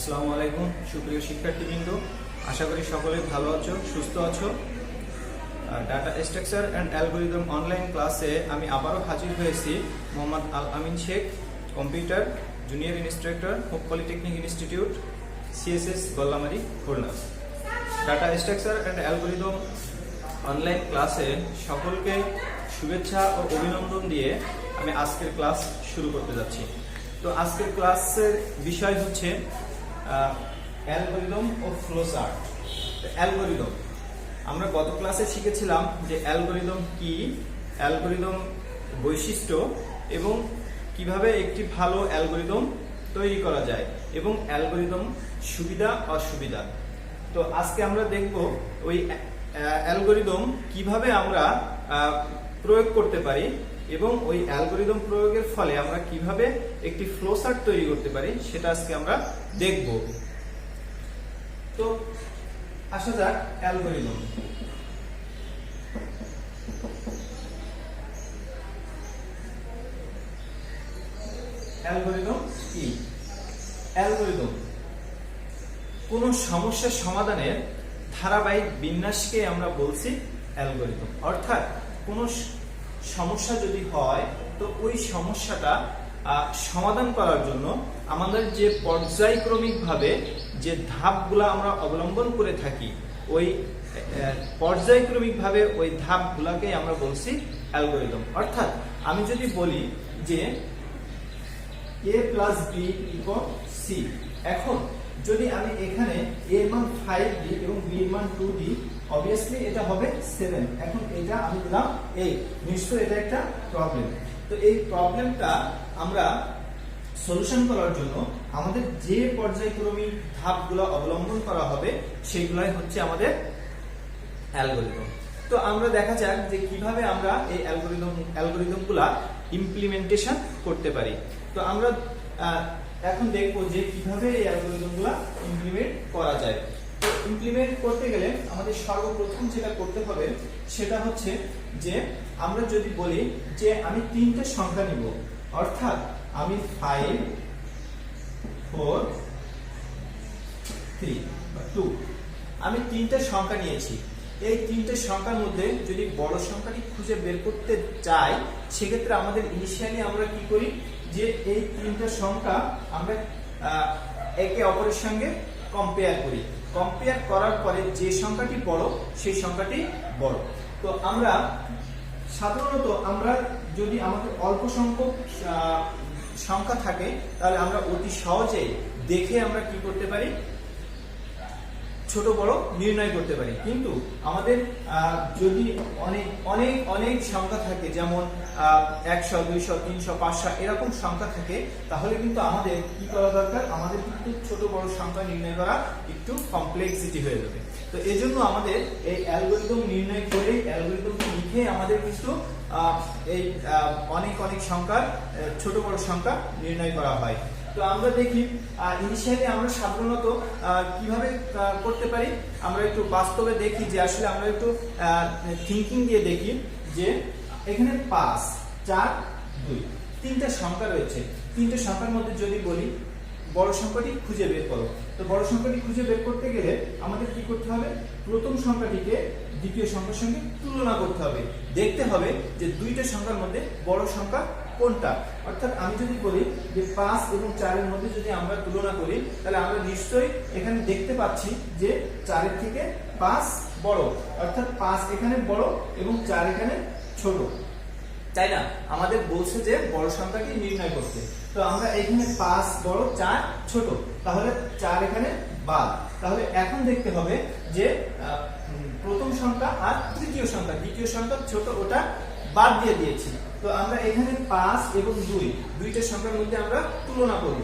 আসসালামু আলাইকুম সুপ্রিয় শিক্ষার্থীবৃন্দ, আশা করি সকলে ভালো আছো, সুস্থ আছো। Data structure and algorithm online ক্লাসে আমি আবারও হাজির হয়েছি। Mohammad Al Amin Sheikh, computer junior instructor, Hope Polytechnic Institute, CSS Gallamari, Khulna. Data structure and algorithm online ক্লাসে সকলকে শুভেচ্ছা ও অভিনন্দন দিয়ে আমি আজকের ক্লাস শুরু করতে যাচ্ছি। তো আজকের ক্লাসের বিষয় হচ্ছে অ্যালগরিদম ও ফ্লোচার্ট। অ্যালগরিদম আমরা গত ক্লাসে শিখেছিলাম যে অ্যালগরিদম কি, অ্যালগরিদম বৈশিষ্ট্য এবং কিভাবে একটি ভালো অ্যালগরিদম তৈরি করা যায় এবং অ্যালগরিদম সুবিধা অসুবিধা। তো আজকে আমরা দেখব ওই অ্যালগরিদম কিভাবে আমরা প্রয়োগ করতে পারি এবং ওই অ্যালগরিদম প্রয়োগের ফলে আমরা কিভাবে একটি ফ্লোচার্ট তৈরি করতে পারি সেটা আজকে আমরা দেখব। তো আসা যাক অ্যালগরিদম। অ্যালগরিদম কি? অ্যালগরিদম কোন সমস্যার সমাধানের ধারাবাহিক বিন্যাসকে আমরা বলছি অ্যালগরিদম। অর্থাৎ কোন সমস্যা যদি হয় তো ওই সমস্যাটা সমাধান করার জন্য আমাদের যে পর্যায়ক্রমিকভাবে যে ধাপগুলো আমরা অবলম্বন করে থাকি, ওই পর্যায়ক্রমিকভাবে ওই ধাপগুলোকে আমরা বলছি অ্যালগরিদম। অর্থাৎ আমি যদি বলি যে a plus b equal c, এখন যদি আমি এখানে a এর মান 5 দিই এবং b এর মান 2 দিই, obviously এটা হবে 7। এখন এটা আমি দিলাম 8, নিশ্চয়ই এটা একটা প্রবলেম। তো এই প্রবলেমটা আমরা সলিউশন করার জন্য আমাদের যে পর্যায়ক্রমিক ধাপগুলো অবলম্বন করা হবে সেগুলাই হচ্ছে আমাদের অ্যালগরিদম। তো আমরা দেখা যাক যে কিভাবে আমরা এই অ্যালগরিদমগুলা ইমপ্লিমেন্টেশন করতে পারি। তো আমরা এখন দেখবো যে কিভাবে এই অ্যালগরিদমগুলা ইমপ্লিমেন্ট করা যায়। তো ইমপ্লিমেন্ট করতে গেলে আমাদের সর্বপ্রথম যেটা করতে হবে সেটা হচ্ছে যে আমরা যদি বলি যে আমি তিনটে সংখ্যা নিব, অর্থাৎ আমি 5, 4, 3 বা 2, আমি তিনটে সংখ্যা নিয়েছি। এই তিনটে সংখ্যার মধ্যে যদি বড় সংখ্যাটি খুঁজে বের করতে চাই, সেক্ষেত্রে আমাদের ইনিশিয়ালি আমরা কি করি যে এই তিনটে সংখ্যা আমরা একে অপরের সঙ্গে কম্পেয়ার করি। কম্পেয়ার করার পরে যে সংখ্যাটি বড় সেই সংখ্যাটি বড়। তো আমরা সাধারণত আমরা যদি আমাদের অল্প সংখ্যক সংখ্যা থাকে তাহলে আমরা অতি সহজে দেখে আমরা কি করতে পারি, ছোট বড় নির্ণয় করতে পারি। কিন্তু আমাদের যদি অনেক অনেক অনেক সংখ্যা থাকে, যেমন 100, 200, 300, 500 এরকম সংখ্যা থাকে, তাহলে কিন্তু আমাদের কি করা দরকার, আমাদের কিন্তু ছোট বড় সংখ্যা নির্ণয় করা একটু কমপ্লেক্সিটি হয়ে যাবে। তো এই জন্য আমাদের এই অ্যালগরিদম নির্ণয় করে অ্যালগরিদমকে লিখে আমাদের কিন্তু এই অনেক অনেক সংখ্যার ছোট বড় সংখ্যা নির্ণয় করা হয়। তো আমরা দেখি ইনিশিয়ালি আমরা সাধারণত কিভাবে করতে পারি, আমরা একটু বাস্তবে দেখি যে আসলে আমরা একটু থিঙ্কিং দিয়ে দেখি যে এখানে 5, 4, 2 তিনটা সংখ্যা রয়েছে। তিনটা সংখ্যার মধ্যে যদি বলি বড় সংখ্যাটি খুঁজে বের করো, তো বড় সংখ্যাটি খুঁজে বের করতে গেলে আমাদের কি করতে হবে, প্রথম সংখ্যাটিকে দ্বিতীয় সংখ্যার সঙ্গে তুলনা করতে হবে, দেখতে হবে যে দুইটা সংখ্যার মধ্যে বড় সংখ্যা কোনটা। অর্থাৎ আমি যদি বলি যে 5 এবং 4 এর মধ্যে যদি আমরা তুলনা করি, তাহলে আমরা নিশ্চয়ই এখানে দেখতে পাচ্ছি যে 4 এর থেকে 5 বড়, অর্থাৎ 5 এখানে বড় এবং 4 এখানে ছোট, তাই না? আমাদের বলছে যে বড় সংখ্যাটি নির্ণয় করতে। তো আমরা এখানে 5 বড়, 4 ছোট, তাহলে 4 এখানে বাদ। তাহলে এখন দেখতে হবে যে প্রথম সংখ্যা আর তৃতীয় সংখ্যা, দ্বিতীয় সংখ্যা ছোট, ওটা বাদ দিয়ে দিয়েছি। তো আমরা এখানে 5 এবং 2 দুইটা সংখ্যার মধ্যে আমরা তুলনা করব।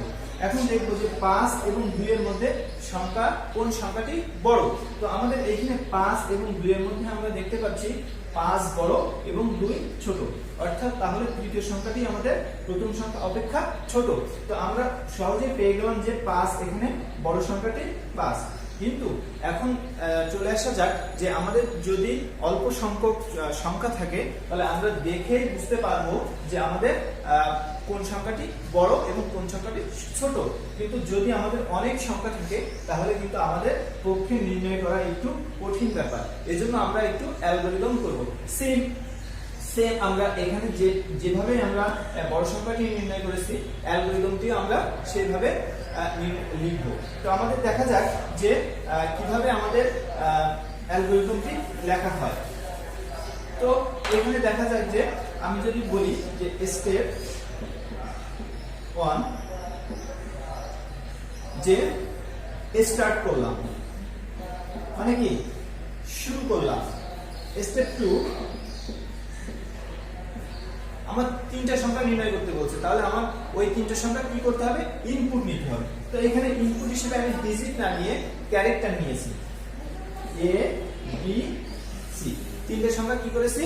এখন দেখবো যে 5 এবং 2 এর মধ্যে সংখ্যা কোন সংখ্যাটি বড়। তো আমাদের এখানে 5 এবং 2 এর মধ্যে আমরা দেখতে পাচ্ছি 5 বড় এবং 2 ছোট, অর্থাৎ তাহলে তৃতীয় সংখ্যাটি আমাদের প্রথম সংখ্যা অপেক্ষা ছোট। তো আমরা সহজেই পেয়ে গেলাম যে 5 এখানে বড় সংখ্যাটি 5। কিন্তু এখন চলে আসা যাক যে আমাদের যদি অল্প সংখ্যক সংখ্যা থাকে তাহলে আমরা দেখে বুঝতে পারবো যে আমাদের কোন সংখ্যাটি বড় এবং কোন সংখ্যাটি ছোট। কিন্তু যদি আমাদের অনেক সংখ্যা থাকে তাহলে কিন্তু আমাদের পক্ষে নির্ণয় করা একটু কঠিন ব্যাপার। এজন্য আমরা একটু অ্যালগরিদম করব। সেম আমরা এখানে যেভাবে আমরা বড় সংখ্যাটি নির্ণয় করেছি অ্যালগরিদমটি আমরা সেভাবে লিখব। তো আমাদের দেখা যাক যে কিভাবে আমাদের অ্যালগরিদমটি লেখা হয়। তো এখানে দেখা যাক যে আমি যদি বলি যে স্টেপ 1 যে স্টার্ট করলাম মানে কি শুরু করলাম। স্টেপ 2 আমার তিনটা সংখ্যা নির্ণয় করতে বলছে, তাহলে আমার ওই তিনটা সংখ্যা কি করতে হবে, ইনপুট নিতে হবে। তো এখানে ইনপুট হিসেবে আমি ডিজিট না নিয়ে ক্যারেক্টার নিয়েছি, এ বি সি। তিনটা সংখ্যা কি করেছি,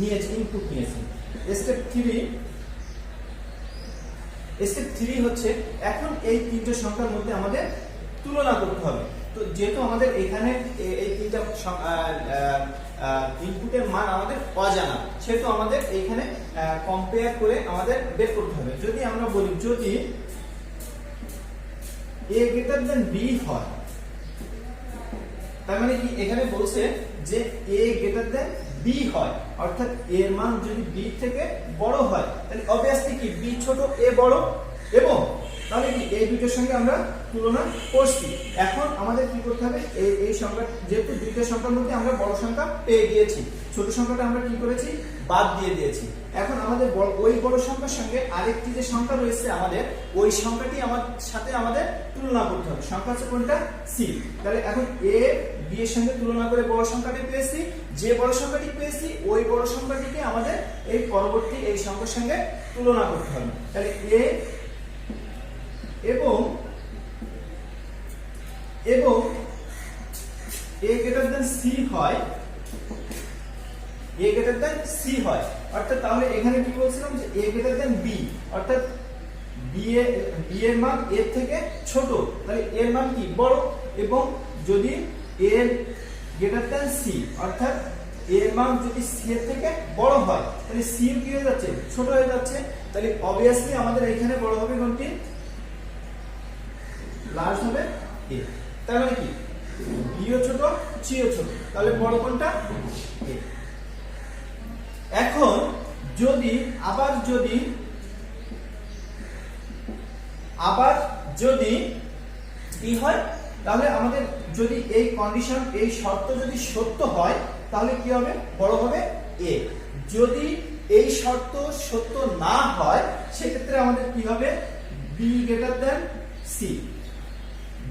নিয়েছি, ইনপুট নিয়েছি। স্টেপ 3 হচ্ছে এখন এই তিনটা সংখ্যার মধ্যে আমাদের তুলনা করতে হবে। তো যেহেতু আমাদের এখানে এই তিনটা ইনপুটের মান আমাদের অজানা, সেহেতু আমাদের এখানে কম্পেয়ার করে আমাদের বের করতে হবে। যদি আমরা বলি যদি a গ্রেটার দেন b হয়, তার মানে কি এখানে বলছে যে a গ্রেটার দেন b হয়, অর্থাৎ a এর মান যদি b থেকে বড় হয় তাহলে অবভিয়াসলি কি b ছোট a বড়, এবং তাহলে কি এই দুটোর সঙ্গে আমরা তুলনা করছি। এখন আমাদের কি করতে হবে, এই সংখ্যা যেহেতু দুইটা সংখ্যার মধ্যে আমরা বড় সংখ্যা পেয়ে গিয়েছি, ছোট সংখ্যাটা আমরা কি করেছি, বাদ দিয়ে দিয়েছি। এখন আমাদের ওই বড় সংখ্যার সঙ্গে আরেকটি যে সংখ্যা রয়েছে আমাদের, ওই সংখ্যাটি সাথে আমাদের তুলনা করতে হবে। সংখ্যা হচ্ছে কোনটা, সি। তাহলে এখন এ বি এর সঙ্গে তুলনা করে বড় সংখ্যাটি পেয়েছি, যে বড় সংখ্যাটি পেয়েছি ওই বড় সংখ্যাটিকে আমাদের এই পরবর্তী এই সংখ্যার সঙ্গে তুলনা করতে হবে। তাহলে এ এবং a গ্রেটার দেন c হয়, a গ্রেটার দেন c হয়, অর্থাৎ তাহলে এখানে কি বলছিলাম যে a গ্রেটার দেন b, অর্থাৎ b এর মান a এর থেকে ছোট, তাহলে a এর মান কি বড়। এবং যদি a গ্রেটার দেন c, অর্থাৎ a এর মান যদি c এর থেকে বড় হয় তাহলে c কি হয়ে যাচ্ছে, ছোট হয়ে যাচ্ছে। তাহলে অবভিয়াসলি আমাদের এখানে বড় হবে কোনটি, লার্জ হবে a। তার মানে কি b ও ছোট c ও ছোট, তাহলে বড় কোনটা, a। এখন যদি আবার যদি b হয়, তাহলে আমাদের যদি এই কন্ডিশন এই শর্ত যদি সত্য হয় তাহলে কি হবে, বড় হবে a। যদি এই শর্ত সত্য না হয় সেক্ষেত্রে আমাদের কি হবে, b গ্রেটার দেন c।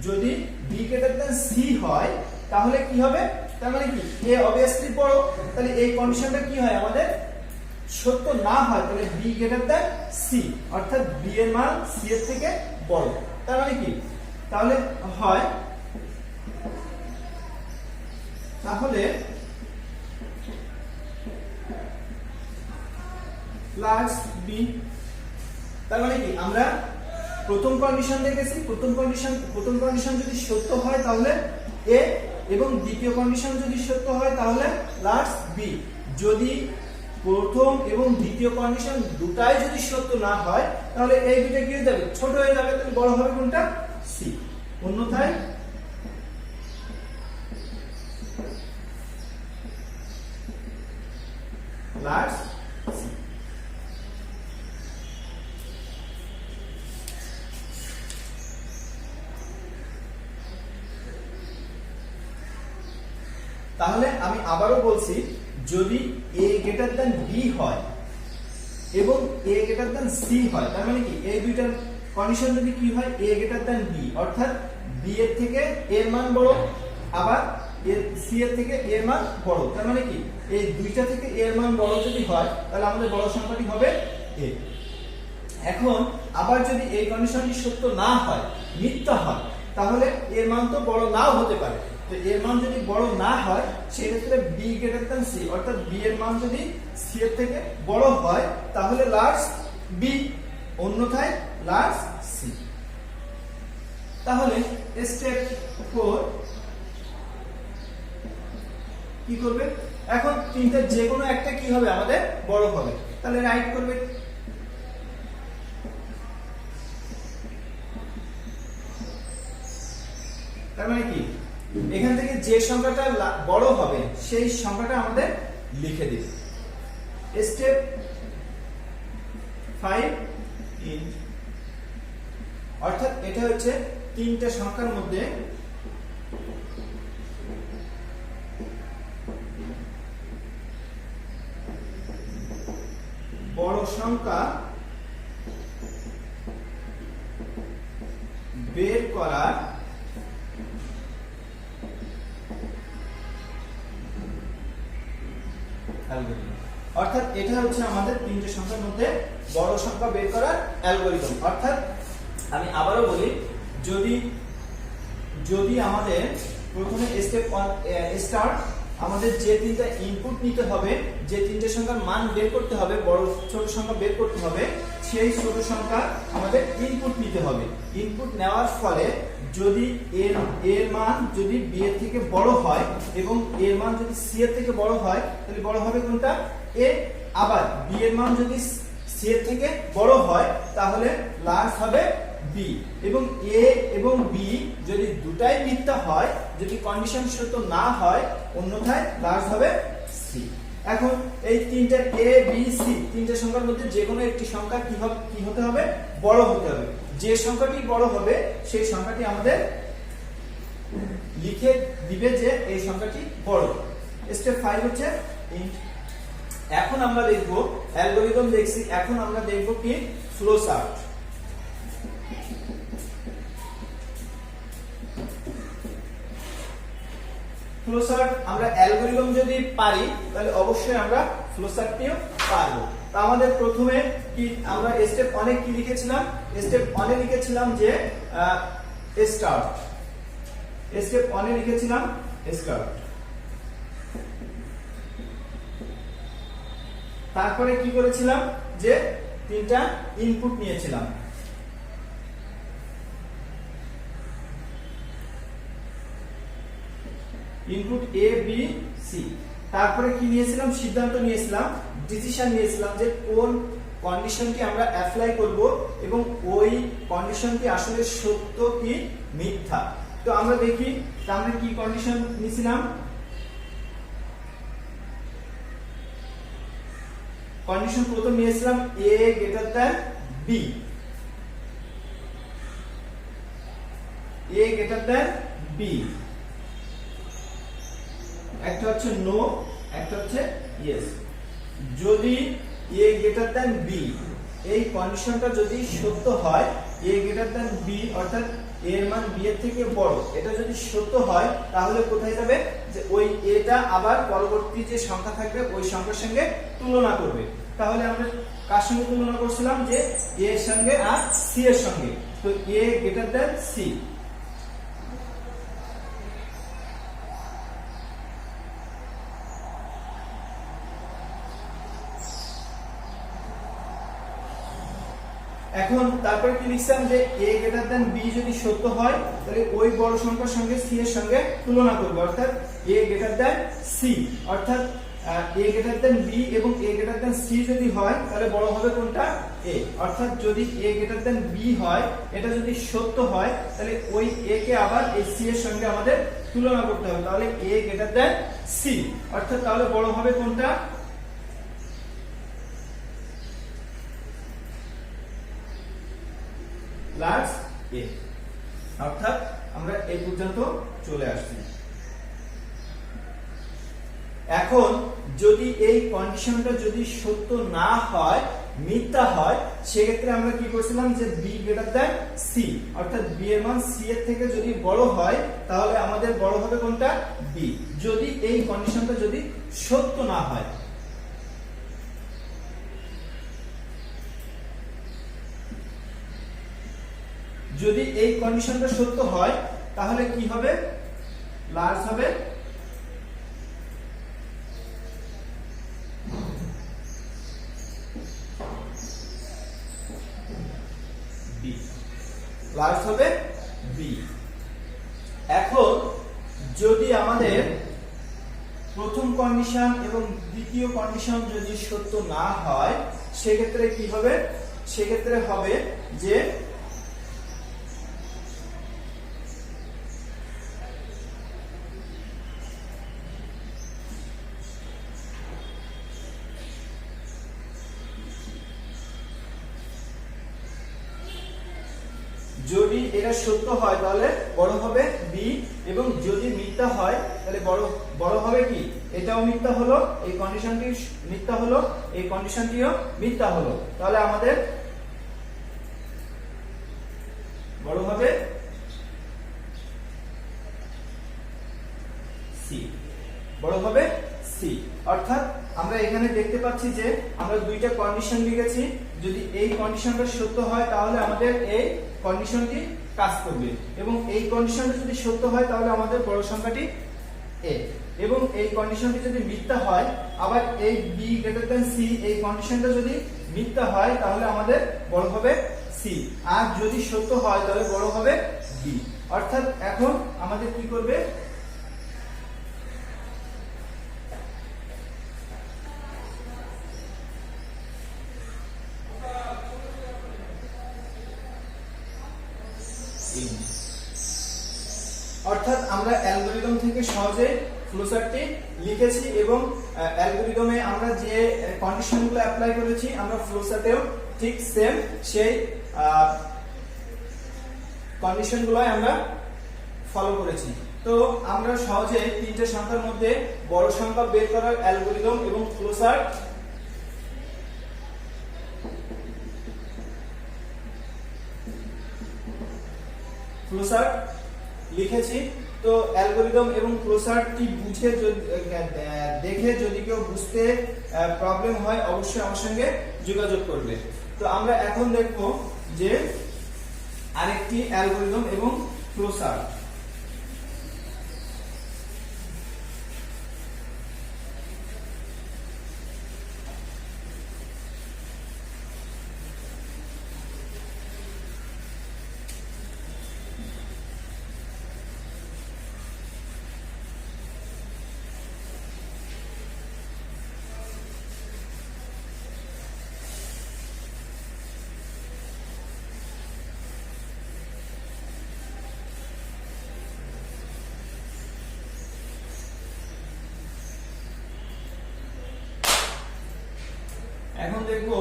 যদি b গ্রেটার দেন c হয় তাহলে কি হবে, তার মানে কি a অবভিয়াসলি বড়, তাহলে এই কন্ডিশনটা কি হয় আমাদের সত্য না হয়, তাহলে b গ্রেটার দেন c, অর্থাৎ b এর মান c এর থেকে বড়। তার মানে কি, তাহলে হয় প্লাস b। তার মানে কি আমরা প্রথম কন্ডিশন দেখেছি, প্রথম কন্ডিশন যদি সত্য হয় তাহলে a, এবং দ্বিতীয় কন্ডিশন যদি সত্য হয় তাহলে প্লাস b। যদি প্রথম এবং দ্বিতীয় কন্ডিশন দুটাই যদি সত্য না হয় তাহলে এই দুটো কি হয়ে যাবে, ছোট হয়ে যাবে, তাহলে বড় হবে কোনটা, c। অন্যথায় প্লাস c। তাহলে আমি আবারও বলছি, যদি a গ্রেটার দেন b হয় এবং a গ্রেটার দেন c হয়, তার মানে কি এই দুইটার কন্ডিশন যদি কি হয়, a গ্রেটার দেন b, অর্থাৎ b এর থেকে a এর মান বড়, আবার c এর থেকে a এর মান বড়, তার মানে কি এই দুইটা থেকে a এর মান বড় যদি হয় তাহলে আমাদের বড় সংখ্যাটি হবে a। এখন আবার যদি এই কন্ডিশনটি সত্য না হয়, মিথ্যা হয়, তাহলে এর মান তো বড় নাও হতে পারে। তো এর মান যদি বড় না হয় সেক্ষেত্রে b গ্রেটার দেন c, অর্থাৎ b এর মান যদি c এর থেকে বড় হয় তাহলে লার্জ b, অন্যথায় লার্জ c। তাহলে স্টেপ 4 কি করবে, এখন তিনটা যে কোনো একটা কি হবে আমাদের বড় হবে, তাহলে রাইট করবে। তার মানে কি এখান থেকে যে সংখ্যাটা বড় হবে সেই সংখ্যাটা আমাদের লিখে দিবে। স্টেপ 5 অর্থাৎ এটা হচ্ছে তিনটা সংখ্যার মধ্যে বড় সংখ্যা বের করার অর্থাৎ এটা হচ্ছে আমাদের তিনটে সংখ্যার মধ্যে বড় সংখ্যা বের করার অ্যালগরিদম। অর্থাৎ আমি আবারও বলি, যদি আমাদের প্রথমে স্টেপ 1 স্টার্ট আমাদের যে তিনটা ইনপুট নিতে হবে, যে তিনটে সংখ্যার মান বের করতে হবে, বড় ছোট সংখ্যা বের করতে হবে, সেই ছোট সংখ্যা আমাদের ইনপুট নিতে হবে। ইনপুট নেওয়ার ফলে যদি এর মান যদি বি এর থেকে বড় হয় এবং এর মান যদি সি এর থেকে বড় হয়, তাহলে বড় হবে কোনটা, এ। আবার বি এর মান যদি সি এর থেকে বড় হয় তাহলে লার্জ হবে বি, এবং এ এবং বি যদি দুটাই মিথ্যা হয়, যদি কন্ডিশন সত্য না হয়, অন্যথায় লার্জ হবে সি। এখন এই তিনটা এ বি সি তিনটা সংখ্যার মধ্যে যে কোনো একটি সংখ্যা কি হতে হবে, বড় হতে হবে। যে সংখ্যাটি বড় হবে সেই সংখ্যাটি আমাদের লিখে দিবে যে এই সংখ্যাটি বড়। স্টেপ 5 হচ্ছে ইন্ট। এখন আমরা দেখব অ্যালগরিদম দেখছি, এখন আমরা দেখব কি ফ্লো চার্ট। ফ্লো চার্ট আমরা অ্যালগরিদম যদি পারি তাহলে অবশ্যই আমরা ফ্লো চার্টটিও পারবো। তো আমাদের প্রথমে কি আমরা স্টেপ 1 কি লিখেছিলাম, স্টেপ 1 লিখেছিলাম যে স্টার্ট। স্টেপ 1 লিখেছিলাম স্টার্ট। তারপরে কি করেছিলাম যে তিনটা ইনপুট নিয়েছিলাম, ইনপুট এ বি সি। তারপরে কি নিয়েছিলাম, সিদ্ধান্ত নিয়েছিলাম, ডিসিশন নিয়েছিলাম যে কোন কন্ডিশনটি আমরা অ্যাপ্লাই করব এবং ওই কন্ডিশনটি আসলে সত্য কি মিথ্যা। তো আমরা দেখি আমরা কি কন্ডিশন নিয়েছিলাম। কন্ডিশন প্রথম নিয়েছিলাম এ গ্রেটার দ্যান বি, এ গ্রেটার দ্যান বি। একটা হচ্ছে নো, একটা হচ্ছে ইয়েস। যদি এ গ্রেটার দ্যান বি এই কন্ডিশনটা যদি সত্য হয়, এ গ্রেটার দ্যান বি অর্থাৎ এর মান বি এর থেকে বড়, এটা যদি সত্য হয় তাহলে কোথায় যাবে, যে ওই এটা আবার পরবর্তী যে সংখ্যা থাকবে ওই সংখ্যার সঙ্গে তুলনা করবে। তাহলে আমরা কার সঙ্গে তুলনা করছিলাম, যে এ এর সঙ্গে আর সি এর সঙ্গে। তো এ গ্রেটার দ্যান সি। এখন তারপরে কি লিখলাম যে a গ্রেটার দ্যান b যদি সত্য হয় তাহলে ওই বড় সংখ্যার সঙ্গে c এর সঙ্গে তুলনা করব, অর্থাৎ a গ্রেটার দ্যান c। অর্থাৎ a গ্রেটার দ্যান b এবং a গ্রেটার দ্যান c যদি হয় তাহলে বড় হবে কোনটা, a। অর্থাৎ যদি a গ্রেটার দ্যান b হয়, এটা যদি সত্য হয় তাহলে ওই a কে আবার এই c এর সঙ্গে আমাদের তুলনা করতে হবে, তাহলে a গ্রেটার দ্যান c। অর্থাৎ তাহলে বড় হবে কোনটা, লার্জ এ। অর্থাৎ আমরা এই পর্যন্ত চলে আসছি। এখন যদি এই কন্ডিশনটা যদি সত্য না হয়, মিথ্যা হয়, সেক্ষেত্রে আমরা কি করছিলাম যে b গ্রেটার দ্যান c, অর্থাৎ b এর মান c এর থেকে যদি বড় হয় তাহলে আমাদের বড় হবে কোনটা, b। যদি এই কন্ডিশনটা যদি সত্য না হয়, যদি এই কন্ডিশনটা সত্য হয় তাহলে কি হবে, লার্জ হবে বি, লার্জ হবে বি। এখন যদি আমাদের প্রথম কন্ডিশন এবং দ্বিতীয় কন্ডিশন যদি সত্য না হয় সেক্ষেত্রে কি হবে? সেক্ষেত্রে হবে যে যদি এটা সত্য হয় তাহলে বড় হবে বি, এবং যদি মিথ্যা হয় তাহলে বড় হবে কি? এটাও মিথ্যা হলো, এই কন্ডিশনটি মিথ্যা হলো, এই কন্ডিশনটিও মিথ্যা হলো, তাহলে আমাদের বড় হবে সি, বড় হবে সি। অর্থাৎ আমরা এখানে দেখতে পাচ্ছি যে আমরা দুইটা কন্ডিশন লিখেছি, যদি এই কন্ডিশনটা সত্য হয় তাহলে আমাদের এই কন্ডিশনটি কাজ করবে, এবং এই কন্ডিশনটা যদি সত্য হয় তাহলে আমাদের বড় সংখ্যাটি এ, এবং এই কন্ডিশনটি যদি মিথ্যা হয়, আবার এই বি গ্রেটার দ্যান সি এই কন্ডিশনটা যদি মিথ্যা হয় তাহলে আমাদের বড় হবে সি, আর যদি সত্য হয় তাহলে বড় হবে বি। অর্থাৎ এখন আমাদের কি করবে? অর্থাৎ আমরা অ্যালগরিদম থেকে সহজে ফ্লোচার্টটি লিখেছি, এবং অ্যালগরিদমে আমরা যে কন্ডিশনগুলো অ্যাপ্লাই করেছি আমরা ফ্লোচার্টেও ঠিক সেম সেই কন্ডিশনগুলোই আমরা ফলো করেছি। তো আমরা সহজে তিনটে সংখ্যার মধ্যে বড় সংখ্যা বের করার অ্যালগরিদম এবং ফ্লোচার্ট লিখেছি। তো অ্যালগরিদম এবং ফ্লোচার্টটি বুঝে দেখে যদি কেউ বুঝতে প্রবলেম হয় অবশ্যই আমার সঙ্গে যোগাযোগ করবে। তো আমরা এখন দেখব যে আরেকটি অ্যালগরিদম এবং ফ্লোচার্ট। এখন দেখব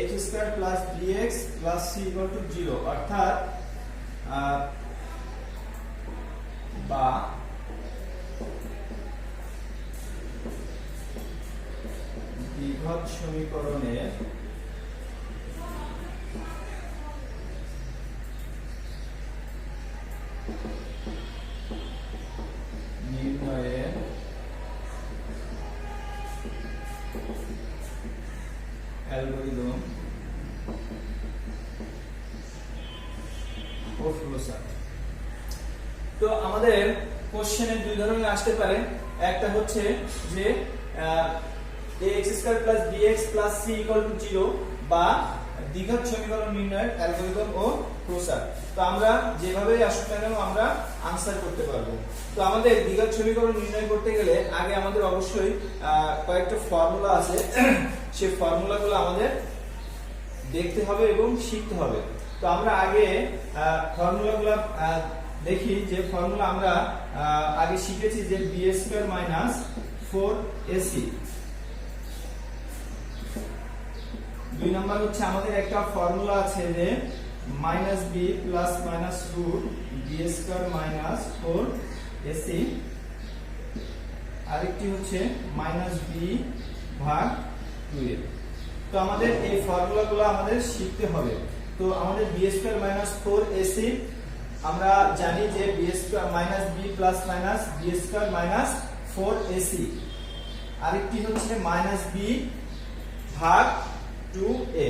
ax² + bx + c = 0, অর্থাৎ বা দ্বিঘাত সমীকরণের নির্ণয়ের অ্যালগরিদম ও ফ্লোচার্ট। তো আমাদের কোশ্চেনে দুই ধরনের আসতে পারে, একটা হচ্ছে যে ax² + bx + c = 0 বা দ্বিঘাত সমীকরণ নির্ণয়ের অ্যালগরিদম ও ফ্লোচার্ট। তো আমরা যেভাবেই আসুক না কেন আমরা আনসার করতে পারবো। তো আমাদের দ্বিঘাত সমীকরণ নির্ণয় করতে গেলে আগে আমাদের অবশ্যই কয়েকটা ফর্মুলা আছে, সেই ফর্মুলাগুলো আমাদের দেখতে হবে এবং শিখতে হবে। তো আমরা আগে ফর্মুলাগুলো দেখি, যে ফর্মুলা আমরা আগে শিখেছি যে b² - 4ac। দুই নাম্বার হচ্ছে আমাদের একটা ফর্মুলা আছে যে -b ± √b² - 4ac, আরেকটি হচ্ছে -b/2a। তো আমাদের এই ফর্মুলাগুলো আমাদের শিখতে হবে। তো আমাদের b² - 4ac আমরা জানি যে b ± b² - 4ac, আরেকটি হচ্ছে -b/2a।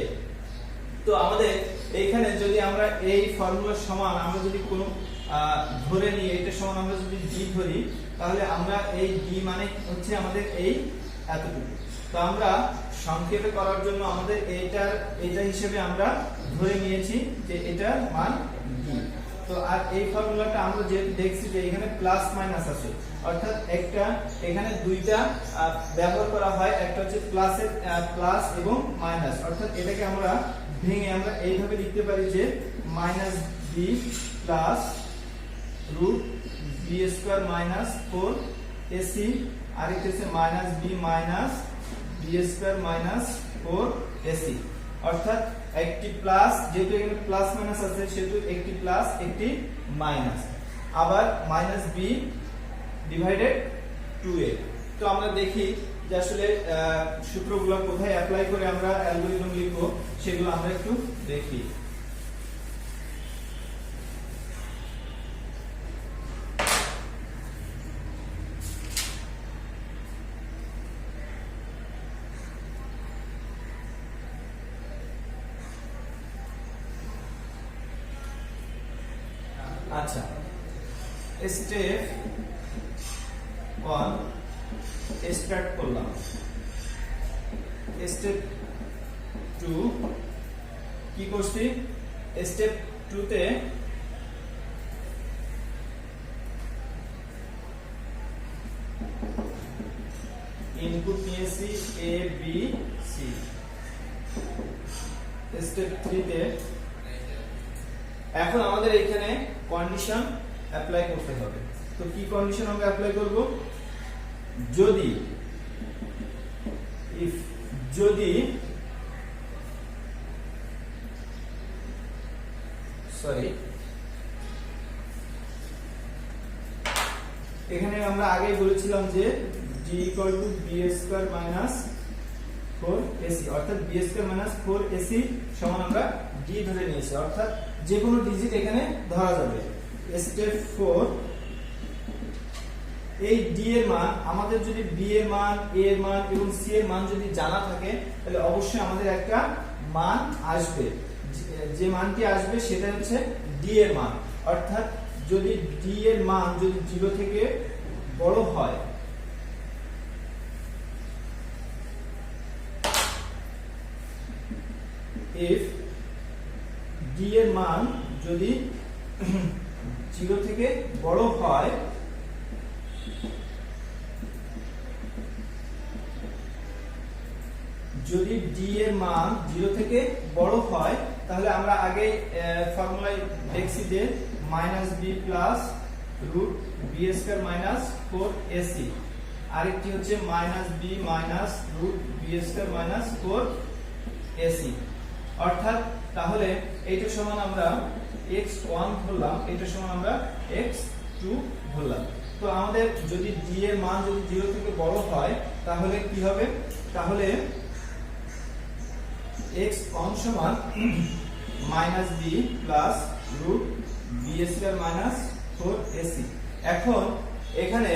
তো আমাদের এইখানে যদি আমরা এই ফর্মুলার সমান আমরা যদি কোনো ধরে নিই, এটা সমান আমরা যদি d ধরি, তাহলে আমরা এই d মানে হচ্ছে আমাদের এই এতটুকু। তো আমরা সংক্ষেপে করার জন্য আমাদের এটা হিসেবে আমরা ধরে নিয়েছি যে এটার মান b। তো আর এই ফর্মুলাটা আমরা যে দেখছি যে এখানে প্লাস মাইনাস আছে, অর্থাৎ একটা এখানে দুইটা ব্যবহার করা হয়, একটা হচ্ছে প্লাস এবং মাইনাস, অর্থাৎ এটাকে আমরা ভেঙে আমরা এইভাবে লিখতে পারি যে minus B plus root B square minus 4ac, আরেকটা হচ্ছে minus B minus B square minus 4ac, অর্থাৎ একটি প্লাস, যেহেতু এখানে প্লাস মাইনাস আছে সেহেতু একটি প্লাস একটি মাইনাস, আবার মাইনাস বি ডিভাইডেড 2a। তো আমরা দেখি যে আসলে সূত্রগুলো কোথায় অ্যাপ্লাই করে আমরা অ্যালগরিদম লিখবো সেগুলো আমরা একটু দেখি। আচ্ছা, স্টেপ 1 স্টার্ট করলাম। স্টেপ 2 কি করছি? স্টেপ 2 তে ইনপুট নিয়েছি a b c। স্টেপ 3 তে এখন আমাদের এখানে কন্ডিশন অ্যাপ্লাই করতে হবে। তো কি কন্ডিশন আমরা অ্যাপ্লাই করব? যদি এখানে আমরা আগেই বলেছিলাম যে d b square minus 4ac, অর্থাৎ b স্কয়ার মাইনাস 4ac সমান আমরা d ধরে নিয়েছি, অর্থাৎ যে কোনো ডিজিট এখানে ধরা যাবে। স্টেপ 4 এই d এর মান, আমাদের যদি b এর মান, a এর মান এবং c এর মান যদি জানা থাকে তাহলে অবশ্যই আমাদের একটা মান আসবে, যে মানটি আসবে সেটা হচ্ছে d এর মান, অর্থাৎ যদি d এর মান যদি 0 থেকে বড় হয়, if d এর মান যদি 0 থেকে বড় হয় যদি d এর মান 0 থেকে বড় হয় তাহলে আমরা আগে ফর্মুলায় দেখছি যে -b plus root b square minus 4ac, আরেকটি হচ্ছে -b minus root b square minus 4ac, অর্থাৎ তাহলে এইটা সমান আমরা x1 ধরলাম, এটা সমান আমরা x2 ধরলাম। তো আমাদের যদি d এর মান যদি 0 থেকে বড় হয় তাহলে কি হবে? তাহলে x1 সমান -b plus root b square minus 4ac। এখন এখানে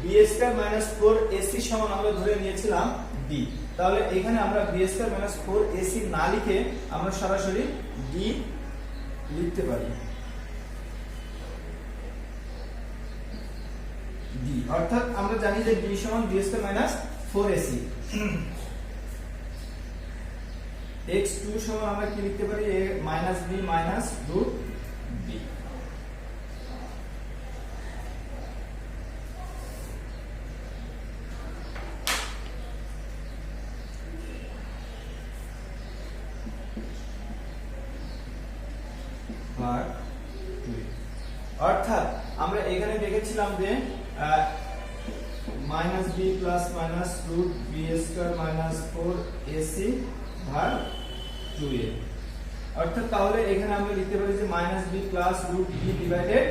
b স্কয়ার মাইনাস 4ac সমান আমরা ধরে নিয়েছিলাম d, তাহলে এখানে আমরা b স্কয়ার মাইনাস 4ac না লিখে আমরা সরাসরি d লিখতে পারি, d, অর্থাৎ আমরা জানি যে d সমান b square minus 4ac। x2 সমান আমরা কি লিখতে পারি? -b minus root b। অর্থাৎ আমরা এখানে দেখেছিলাম যে -b plus minus root b square minus 4ac ভাগ 2a, অর্থাৎ তাহলে এখানে আমরা লিখতে পারি যে -b plus root b divided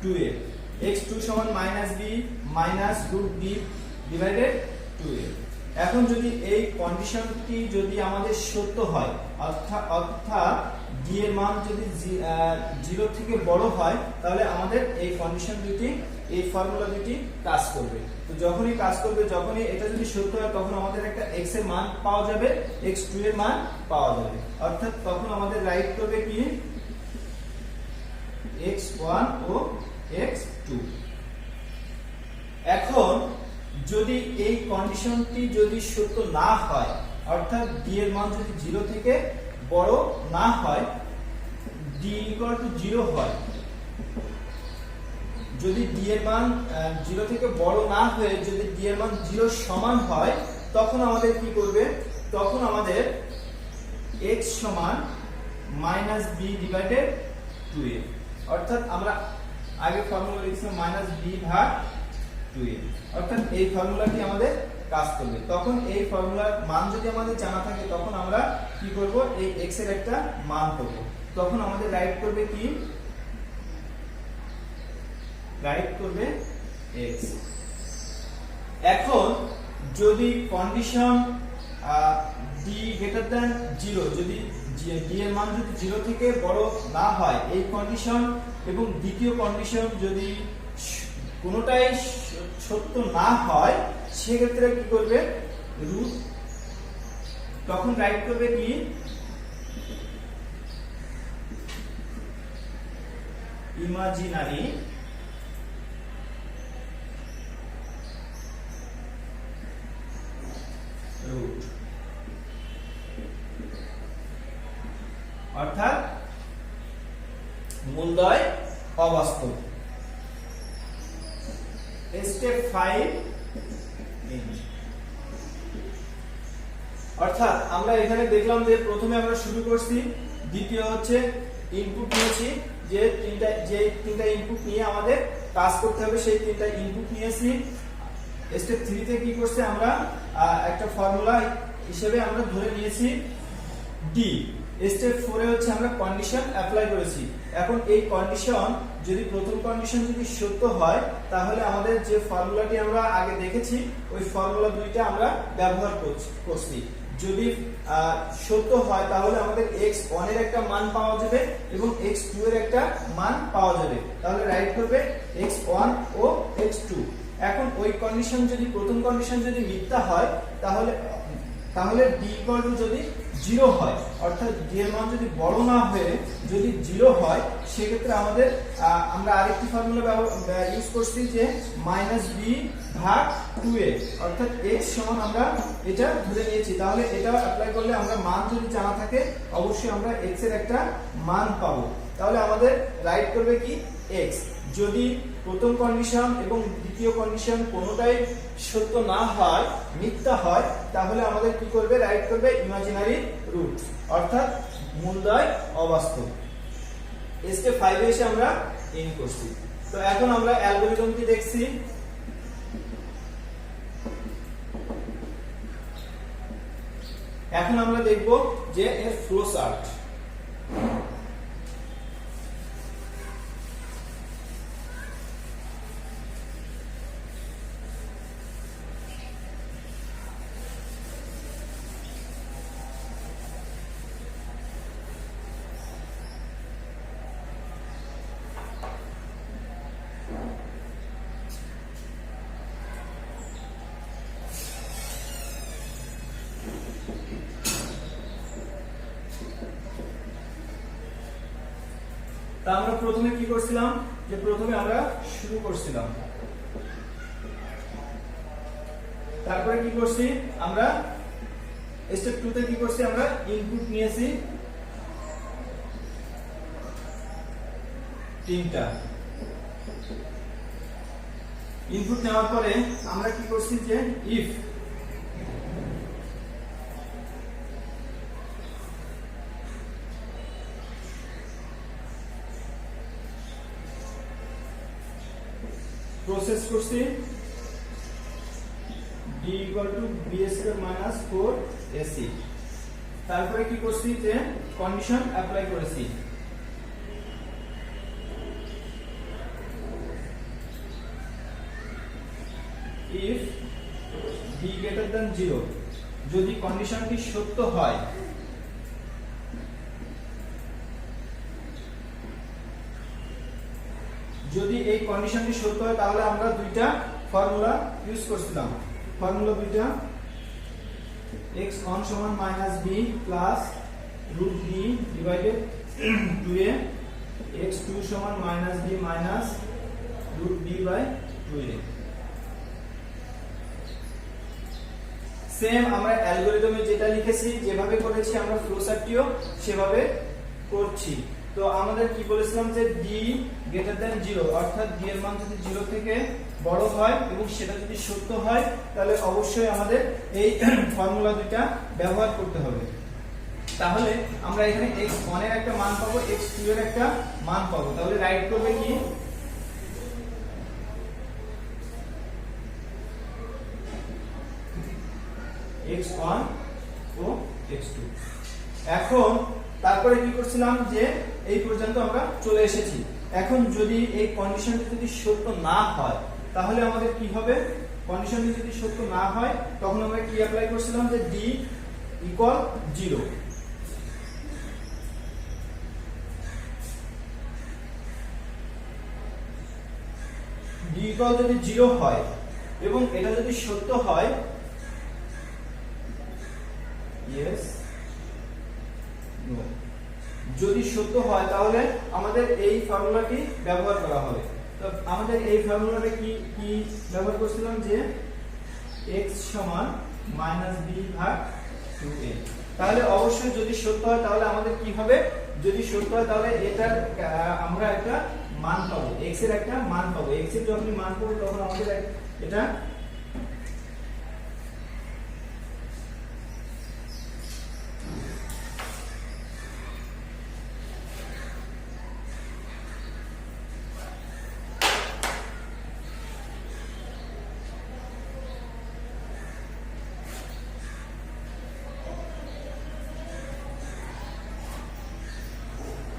2a, x2 সমান -b minus root b divided 2a। এখন যদি এই কন্ডিশনটি যদি আমাদের সত্য হয়, অর্থাৎ d এর মান যদি 0 থেকে বড় হয় তাহলে আমাদের এই কন্ডিশন দুটি, এই ফর্মুলা দুটি কাজ করবে। তো যখনই কাজ করবে, যখনই এটা যদি সত্য হয় তখন আমাদের একটা x এর মান পাওয়া যাবে, x2 এর মান পাওয়া যাবে, অর্থাৎ তখন আমাদের রাইট করবে কি x1 ও x2। এখন যদি এই কন্ডিশনটি যদি সত্য না হয়, অর্থাৎ ডি এর মান যদি 0 থেকে বড় না হয়, ডি ইকুয়াল টু 0 হয়, যদি ডি এর মান 0 থেকে বড় না হয়ে যদি ডি এর মান 0 সমান হয়, তখন আমাদের কি করবে, তখন আমাদের x সমান -b ডিভাইডেড 2a, অর্থাৎ আমরা আগে ফর্মুলা লিখছিলাম -b ভাগ 2a, অর্থাৎ এই ফর্মুলাটি আমাদের কাজ করবে। তখন এই ফর্মুলার মান যদি আমাদের জানা থাকে, তখন আমরা কি করব, এই x এর একটা মান করব। তখন আমাদের রাইট করবে কি, রাইট করবে x। এখন যদি কন্ডিশন d গ্রেটার দ্যান 0, যদি d এর মান যদি 0 থেকে বড় না হয়, এই কন্ডিশন এবং দ্বিতীয় কন্ডিশন যদি কোনোটাই সত্য না হয়, সেক্ষেত্রে কি করবে, রুট, তখন রাইট করবে কি, ইমাজিনারি রুট, অর্থাৎ মূলদ্বয় অবাস্তব। স্টেপ 5, অর্থাৎ আমরা এখানে দেখলাম যে প্রথমে আমরা শুরু করছি, দ্বিতীয় হচ্ছে ইনপুট নিয়েছি, যে তিনটা ইনপুট নিয়ে আমাদের কাজ করতে হবে, সেই তিনটা ইনপুট নিয়েছি। স্টেপ 3 তে কি করছে, আমরা একটা ফর্মুলা হিসেবে আমরা ধরে নিয়েছি ডি। স্টেপ 4 এ হচ্ছে আমরা কন্ডিশন অ্যাপ্লাই করেছি। এখন এই কন্ডিশন যদি প্রথম কন্ডিশন যদি সত্য হয়, তাহলে আমাদের যে ফর্মুলাটি আমরা আগে দেখেছি, ওই ফর্মুলা দুইটা আমরা ব্যবহার করছি। যদি সত্য হয়, তাহলে আমাদের x1 এর একটা মান পাওয়া যাবে এবং x2 এর একটা মান পাওয়া যাবে, তাহলে রাইট করবে x1 ও x2। এখন ওই কন্ডিশন যদি, প্রথম কন্ডিশন যদি মিথ্যা হয়, তাহলে d ইকুয়াল টু যদি 0 হয়, অর্থাৎ d এর মান যদি বড় না হয়ে যদি 0 হয়, সেক্ষেত্রে আমাদের আমরা আরেকটি ফর্মুলা ইউজ করছি, যে -b ভাগ 2a, অর্থাৎ x সমান আমরা এটা ধরে নিয়েছি। তাহলে এটা অ্যাপ্লাই করলে আমরা মান যদি জানা থাকে, অবশ্যই আমরা x এর একটা মান পাবো। তাহলে আমাদের রাইট করবে কি, x। যদি প্রথম কন্ডিশন এবং দ্বিতীয় কন্ডিশন কোনোটাই সত্য না হয়, মিথ্যা হয়, তাহলে আমাদের কি করবে, রাইট করবে ইমাজিনারি রুট, অর্থাৎ মূলদ্বয় অবাস্তব। স্টেপ 5 এ এসে আমরা এন্ড করছি। তো এখন আমরা অ্যালগরিদমটি দেখছি। এখন আমরা দেখব যে এর ফ্লো চার্ট। তা আমরা প্রথমে কি করছিলাম, যে প্রথমে আমরা শুরু করছিলাম, তারপরে কি করছি, আমরা স্টেপ 2 তে কি করছি, আমরা ইনপুট নিয়েছি 3টা। ইনপুট নেওয়ার পরে আমরা কি করছি, যে ইফ প্রসেস করছি d equal to b square minus 4ac, তারপরে কি করছি, যে কন্ডিশন অ্যাপ্লাই করেছি। if b greater than 0, যদি কন্ডিশনটি সত্য হয়, যদি এই কন্ডিশনটি সত্য হয়, তাহলে আমরা দুইটা ফর্মুলা ইউজ করছিলাম। ফর্মুলা দুইটা, x1 সমান -b plus √b divided 2a, x2 সমান -b minus √b by 2a। Same আমরা অ্যালগরিদমে যেটা লিখেছি যেভাবে করেছি আমরা ফ্লো চার্টটিও সেভাবে করছি। তো আমাদের কি বলেছিলাম যে d গ্রেটার দ্যান 0 অর্থাৎ d এর মান যদি 0 থেকে বড় হয় এবং সেটা যদি সত্য হয় তাহলে অবশ্যই আমাদের এই ফর্মুলা দুটো ব্যবহার করতে হবে। তাহলে আমরা এখানে x1 এর একটা মান পাবো, x2 এর একটা মান পাবো। তাহলে রাইট করবে কি x1 ও x2। এখন তারপরে কি করছিলাম যে এই পর্যন্ত আমরা চলে এসেছি। এখন যদি এই কন্ডিশনটি যদি সত্য না হয় তাহলে আমাদের কি হবে? কন্ডিশনটি যদি সত্য না হয় তখন আমরা কি অ্যাপ্লাই করছিলাম যে d ইকুয়াল 0। d ইকুয়াল যদি 0 হয় এবং এটা যদি সত্য হয় yes no, যদি সত্য হয় তাহলে আমাদের এই ফর্মুলাটি ব্যবহার করা হবে। তো আমাদের এই ফর্মুলাটা কি কি ব্যবহার করছিলাম যে x সমান -b ভাগ 2a। তাহলে অবশ্যই যদি সত্য হয় তাহলে আমাদের কি হবে? যদি সত্য হয় তাহলে এটার আমরা একটা মান পাবো, x এর একটা মান পাবো। x এর যখন মান পাবো তখন আমাদের এটা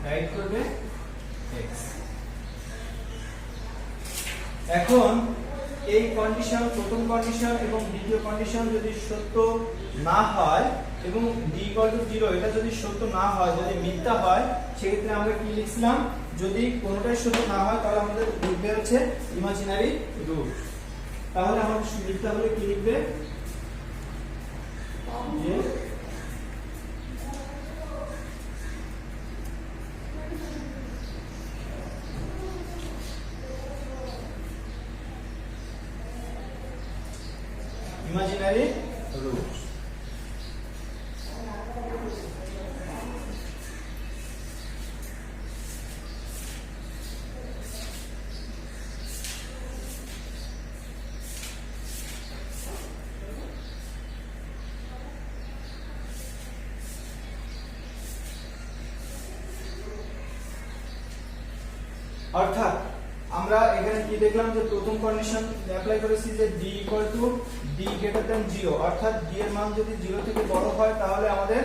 রাইট করবে x। এখন এই কন্ডিশন, প্রথম কন্ডিশন এবং দ্বিতীয় কন্ডিশন যদি সত্য না হয় এবং d = 0 এটা যদি সত্য না হয়, যদি মিথ্যা হয়, সেক্ষেত্রে আমরা কি লিখছিলাম? যদি কোনোটাই সত্য না হয় তাহলে আমাদের লিখবে হচ্ছে ইমাজিনারি রুট। তাহলে আমাদের মিথ্যা হলে কি লিখবে? যে imaginary roots। অর্থাৎ আমরা এখানে কি দেখলাম যে প্রথম কন্ডিশন অ্যাপ্লাই করেছি যে d = d গ্রেটার দ্যান 0 অর্থাৎ d এর মান যদি 0 থেকে বড় হয় তাহলে আমাদের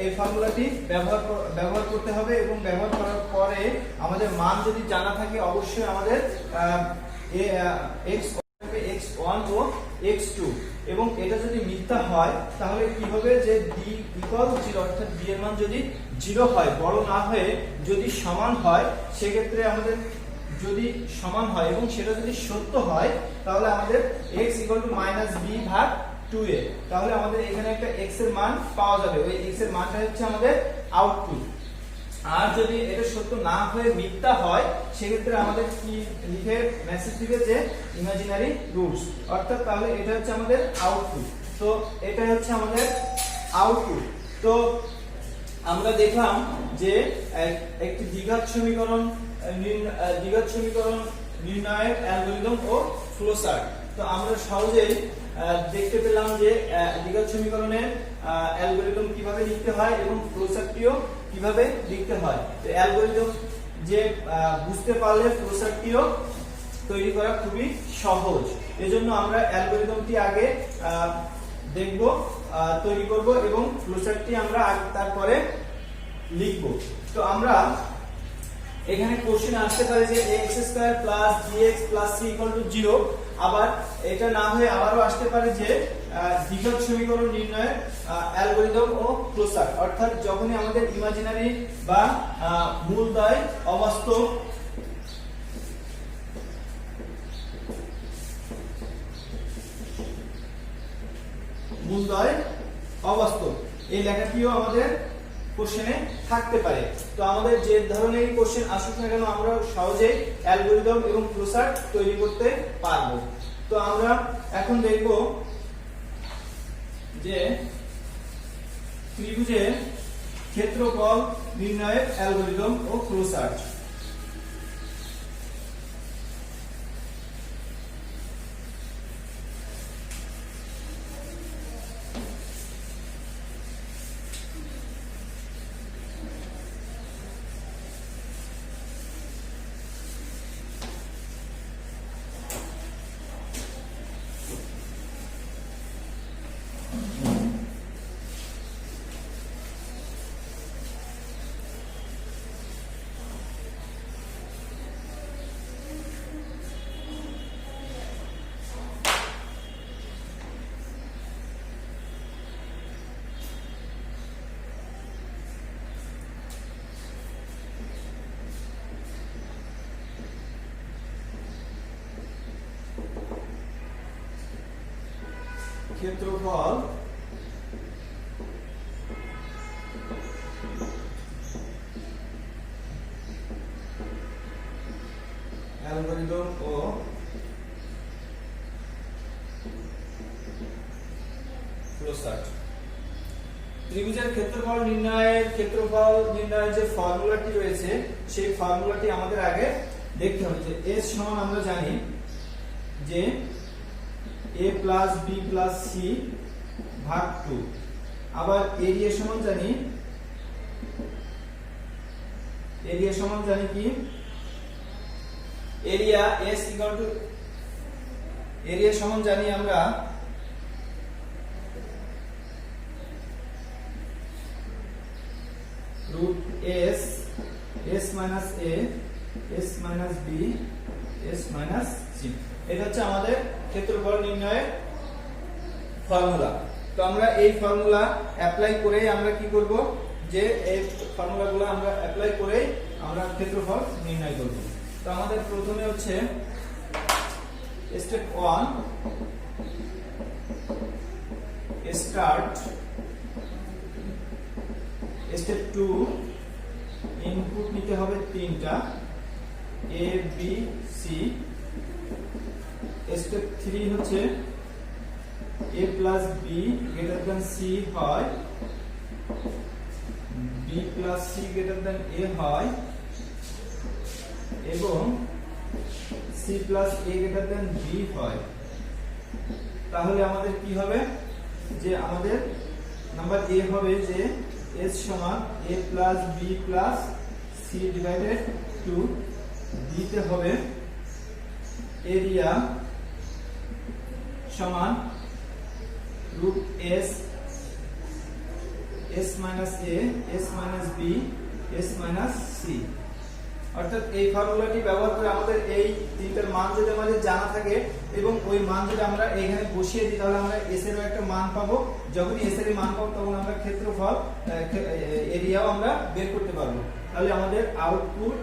এই ফর্মুলাটি ব্যবহার করতে হবে এবং ব্যবহার করার পরে আমাদের মান যদি জানা থাকে অবশ্যই আমাদের x1 ও x2 এবং এটা যদি মিথ্যা হয় তাহলে কি হবে? যে d = 0 অর্থাৎ d এর মান যদি 0 হয়, বড় না হয়ে যদি সমান হয়, সেক্ষেত্রে আমাদের যদি সমান হয় এবং সেটা যদি সত্য হয় তাহলে আমাদের x = -b ভাগ 2a। তাহলে আমাদের এখানে একটা x এর মান পাওয়া যাবে। ওই x এর মানটা হচ্ছে আমাদের আউটপুট। আর যদি এটা সত্য না হয়ে মিথ্যা হয় সেক্ষেত্রে আমাদের কি লিখে মেসেজ দিবে যে ইমাজিনারি রুটস। অর্থাৎ তাহলে এটা হচ্ছে আমাদের আউটপুট। তো এটা হচ্ছে আমাদের আউটপুট। তো আমরা দেখলাম যে একটি দ্বিঘাত সমীকরণ নির্ণয়ের অ্যালগরিদম ও ফ্লোচার্ট। তো আমরা সহজেই দেখতে পেলাম যে দ্বিঘাত সমীকরণের অ্যালগরিদম কিভাবে লিখতে হয় এবং ফ্লোচার্টটিও কিভাবে লিখতে হয়। তো অ্যালগরিদম যে বুঝতে পারলে ফ্লোচার্টটিও তৈরি করা খুবই সহজ। এজন্য আমরা অ্যালগরিদমটি আগে দেখব, তৈরি করব এবং ফ্লোচার্টটি আমরা তারপরে লিখব। তো আমরা এখানে কোশ্চেন আসতে পারে যে x² + gx + c = 0। আবার এটা না হয়ে আবারও আসতে পারে যে দ্বিঘাত সমীকরণ নির্ণয়ের অ্যালগরিদম ও ফ্লোচার্ট। অর্থাৎ যখনই আমাদের ইমাজিনারি বা মূলদ্বয় অবাস্তব এই লেখাটিও আমাদের কোশ্চেনে থাকতে পারে। তো আমাদের যে ধরনের কোশ্চেন আসুক না কেন আমরা সহজেই অ্যালগরিদম এবং ফ্লোচার্ট তৈরি করতে পারবো। তো আমরা এখন দেখব যে ত্রিভুজের ক্ষেত্রফল নির্ণয়ের অ্যালগরিদম ও ফ্লোচার্ট। ক্ষেত্রফল অ্যালগরিদম ও ফ্লোচার্ট। ত্রিভুজের ক্ষেত্রফল নির্ণয়ের যে ফর্মুলাটি রয়েছে সেই ফর্মুলাটি আমাদের আগে দেখতে হবে। যে S সমান আমরা জানি যে a plus b plus c ভাগ 2। আবার এরিয়া সমান জানি কি area S equal to area সমান জানি আমরা root s minus a s minus b s minus c। এটা হচ্ছে আমাদের ক্ষেত্রফল নির্ণয়ের ফর্মুলা। তো আমরা এই ফর্মুলা অ্যাপ্লাই করেই আমরা কি করব, যে এই ফর্মুলাগুলো আমরা অ্যাপ্লাই করেই আমরা ক্ষেত্রফল নির্ণয় করব। তো আমাদের প্রথমে হচ্ছে স্টেপ 1 স্টার্ট, স্টেপ 2 ইনপুট নিতে হবে 3টা a b c। স্টেপ 3 হচ্ছে a plus b greater than c হয়, b plus c greater than a হয় এবং c plus a greater than b হয়। তাহলে আমাদের কি হবে, যে আমাদের নাম্বার a হবে যে s সমান a plus b plus c divided 2। b তে হবে এরিয়া সমান root s minus a s minus b s minus c। অর্থাৎ এই ফর্মুলাটি ব্যবহার করে আমাদের এই তিনটার মান যদি আমাদের জানা থাকে এবং ওই মান যদি আমরা এখানে বসিয়ে দিই তাহলে আমরা s এরও একটা মান পাবো। যখনই s এর মান পাবো তখন আমরা ক্ষেত্রফল এরিয়াও আমরা বের করতে পারবো। তাহলে আমাদের আউটপুট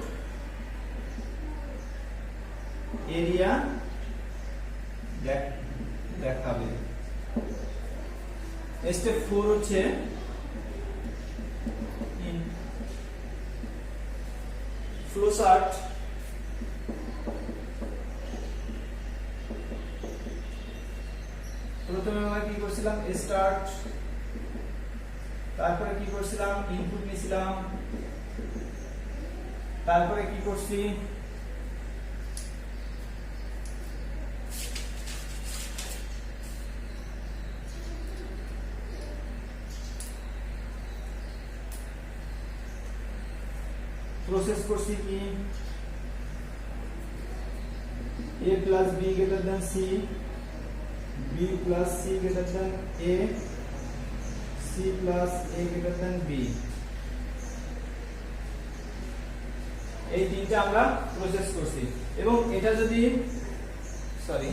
এরিয়া দেখাবে। স্টেপ 4 হচ্ছে ফ্লোচার্ট। প্রথমে আমরা কি করছিলাম, স্টার্ট, তারপরে কি করছিলাম ইনপুট নিছিলাম, তারপরে কি করছি প্রসেস করছি কি a plus b greater than c, b plus c greater than a, c plus a greater than b। এই তিনটা আমরা প্রসেস করছি এবং এটা যদি সরি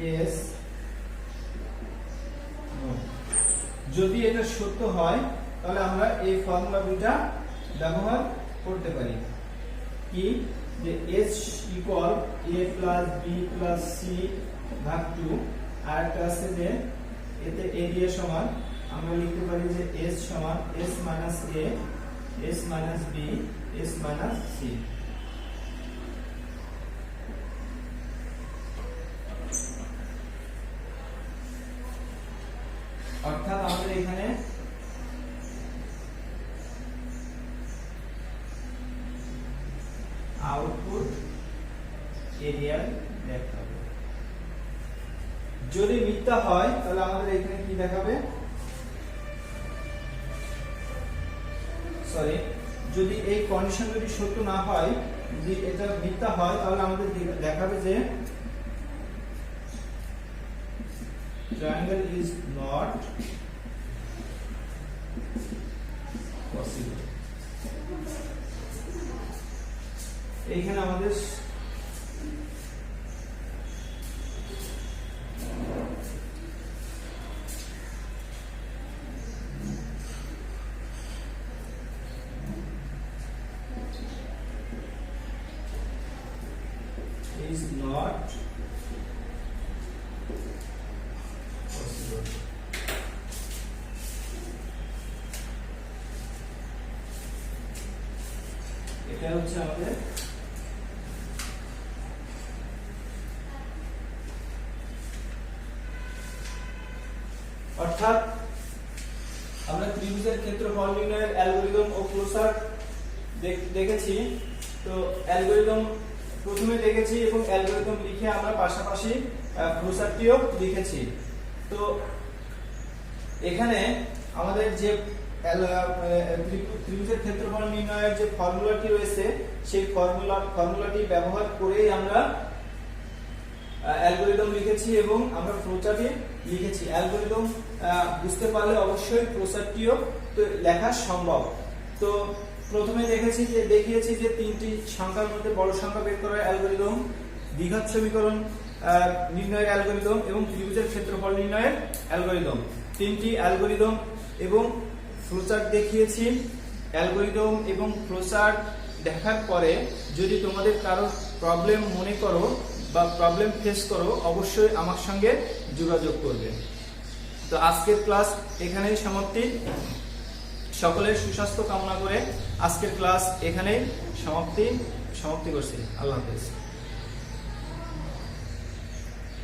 yes no যদি এটা সত্য হয় তাহলে আমরা এই ফর্মুলা দুটো ব্যবহার করতে পারি। কি যে h equal a plus b plus c ভাগ 2, আর একটা আছে যে এতে এরিয়া সমান আমরা লিখতে পারি যে s সমান s minus a s minus b s minus c। অর্থাৎ আমাদের এখানে আউটপুট এরিয়া দেখাবে। যদি মিথ্যা হয় তাহলে আমাদের এখানে কি দেখাবে, সরি, যদি এই কন্ডিশন যদি সত্য না হয়, যদি এটা মিথ্যা হয় তাহলে আমাদের দেখাবে যে triangle is not possible। এইখানে আমাদের is not possible। এটা হচ্ছে আমাদের অর্থাৎ আমরা ত্রিভুজের ক্ষেত্রফল নির্ণয়ের অ্যালগরিদম ও ফ্লোচার্ট দেখেছি। তো অ্যালগরিদম প্রথমে দেখেছি এবং অ্যালগরিদম লিখে আমরা পাশাপাশি ফ্লোচার্টটিও লিখেছি। তো এখানে আমাদের যে ত্রিভুজের ক্ষেত্রফল নির্ণয়ের যে ফর্মুলাটি রয়েছে সেই ফর্মুলাটি ব্যবহার করেই আমরা অ্যালগরিদম লিখেছি এবং আমরা ফ্লোচার্টে লিখেছি। অ্যালগরিদম বুঝতে পারলে অবশ্যই ফ্লোচার্টটিও তো লেখা সম্ভব। তো প্রথমে দেখিয়েছি যে তিনটি সংখ্যার মধ্যে বড় সংখ্যা বের করার অ্যালগরিদম, দ্বিঘাত সমীকরণ নির্ণয়ের অ্যালগরিদম এবং ত্রিভুজের ক্ষেত্রফল নির্ণয়ের অ্যালগরিদম, তিনটি অ্যালগরিদম এবং ফ্লোচার্ট দেখিয়েছি। অ্যালগরিদম এবং ফ্লোচার্ট দেখার পরে যদি তোমাদের কারো প্রবলেম মনে করো বা প্রবলেম ফেস করো অবশ্যই আমার সঙ্গে যোগাযোগ করবে। তো আজকের ক্লাস এখানেই সমাপ্তি। সকলের সুস্বাস্থ্য কামনা করে আজকের ক্লাস এখানেই সমাপ্তি করছি। আল্লাহ হাফেজ।